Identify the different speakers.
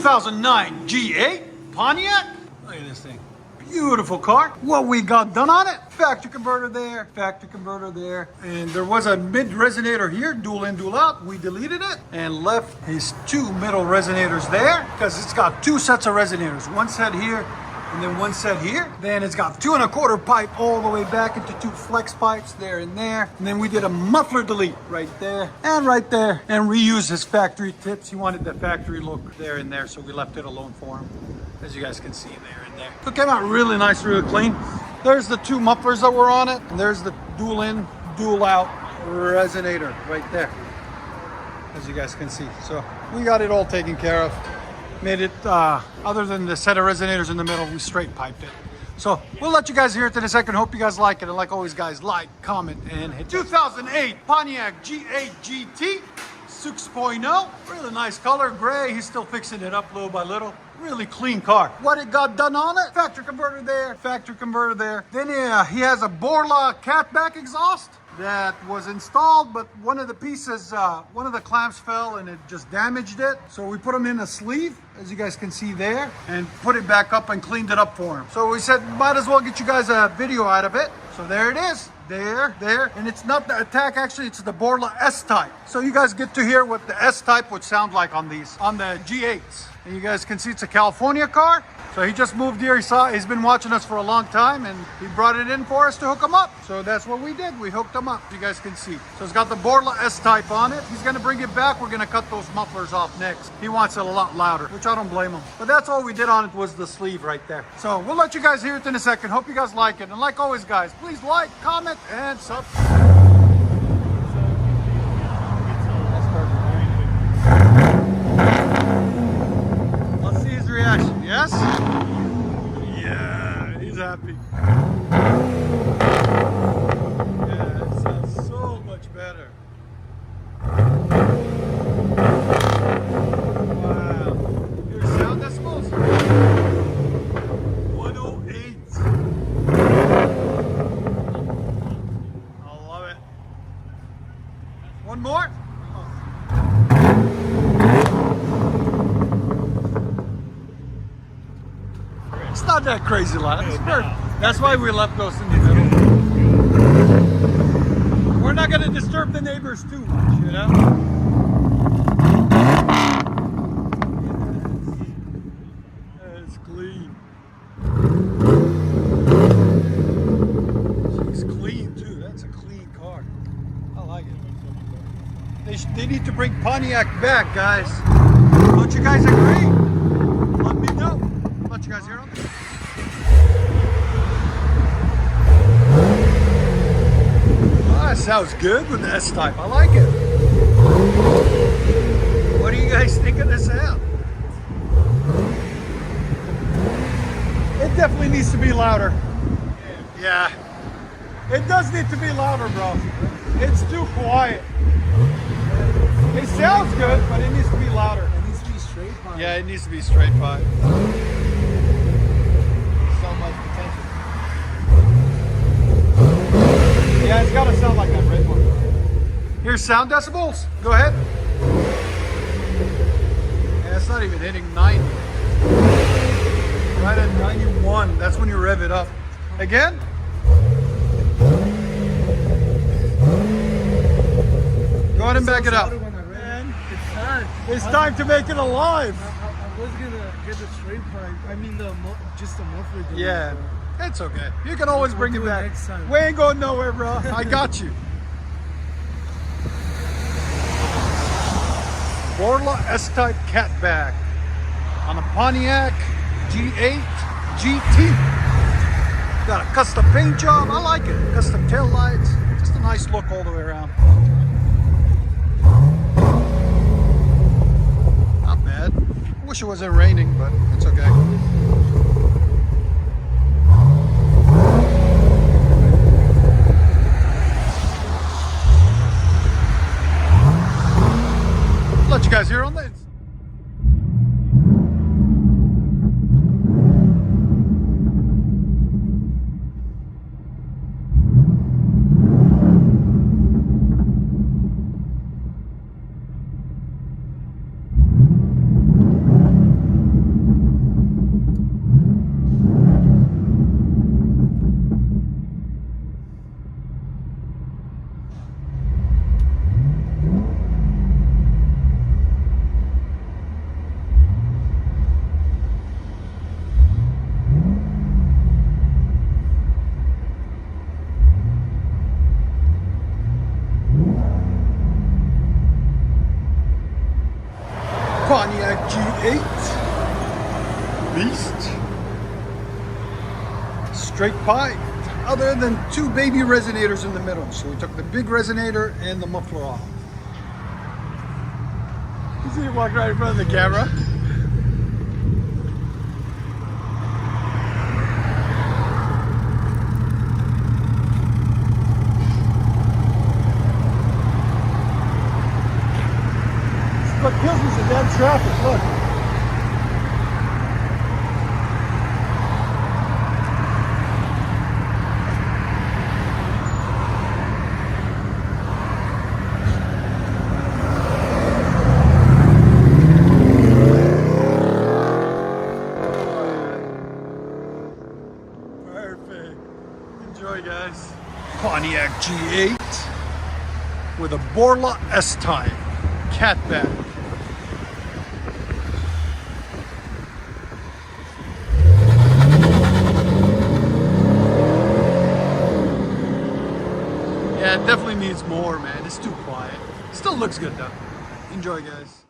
Speaker 1: 2009 G8 Pontiac. Look at this thing. Beautiful car. What we got done on it? Factory converter there, and there was a mid resonator here, dual in, dual out. We deleted it and left his two middle resonators there because it's got two sets of resonators. One set here and then one set here. Then it's got 2 1/4 pipe all the way back into 2 flex pipes there and there. And then we did a muffler delete right there and reused his factory tips. He wanted the factory look there and there, so we left it alone for him, as you guys can see there and there. So it came out really nice, really clean. There's the 2 mufflers that were on it, and there's the dual in, dual out resonator right there, as you guys can see. So we got it all taken care of. Made it, other than the set of resonators in the middle, we straight piped it. So we'll let you guys hear it in a second. Hope you guys like it. And like always, guys, like, comment, and hit 2008 Pontiac G8 GT 6.0. Really nice color, gray. He's still fixing it up little by little. Really clean car. What it got done on it? Factory converter there. Then he has a Borla catback exhaust that was installed, but one of the pieces, one of the clamps fell and it just damaged it. So we put him in a sleeve, as you guys can see there, and put it back up and cleaned it up for him. So we said, might as well get you guys a video out of it. So there it is. There, and it's not the Attack, actually, it's the Borla S-Type. So you guys get to hear what the S-Type would sound like on these, on the G8s. And you guys can see it's a California car. So he just moved here, he's been watching us for a long time, and he brought it in for us to hook him up. So that's what we did, we hooked him up, you guys can see. So it's got the Borla S-Type on it. He's gonna bring it back, we're gonna cut those mufflers off next. He wants it a lot louder, which I don't blame him. But that's all we did on it, was the sleeve right there. So we'll let you guys hear it in a second. Hope you guys like it. And like always, guys, please like, comment, and subscribe. Reaction, yes? Yeah, he's happy. Yeah, it sounds so much better. Wow. Your sound decibels? 108. I love it. One more? It's not that crazy loud. It's perfect. That's why we left those in the middle. We're not going to disturb the neighbors too much, you know? It's clean. She's clean too. That's a clean car. I like it. They need to bring Pontiac back, guys. Don't you guys agree? Let me know. Let you guys hear them. That sounds good with the S-Type. I like it. What do you guys think of the sound? It definitely needs to be louder. Yeah. It does need to be louder, bro. It's too quiet. It sounds good, but it needs to be louder.
Speaker 2: It needs to be straight pipe.
Speaker 1: Yeah, it needs to be straight pipe. So much potential. Yeah, it's gotta sound like that red one. Here's sound decibels. Go ahead. Yeah, it's not even hitting 90. Right at 91. That's when you rev it up. Again? Go ahead and back it up.
Speaker 2: Man, it's time.
Speaker 1: It's time to make it alive.
Speaker 2: I was gonna get the straight pipe. I mean, just the muffler.
Speaker 1: Yeah, it's okay. You can always bring it back.
Speaker 2: Next time.
Speaker 1: We ain't going nowhere, bro. I got you. Borla S-Type catback on a Pontiac G8 GT. Got a custom paint job. I like it. Custom tail lights. Just a nice look all the way around. Not bad. I wish it wasn't raining, but it's okay. Let you guys hear on this. Beast. Straight pipe. Other than two baby resonators in the middle. So we took the big resonator and the muffler off. You see it walk right in front of the camera? What kills me is the damn traffic, look. Perfect. Enjoy, guys. Pontiac G8 with a Borla S-type catback. Yeah, it definitely needs more, man. It's too quiet. Still looks good though. Enjoy, guys.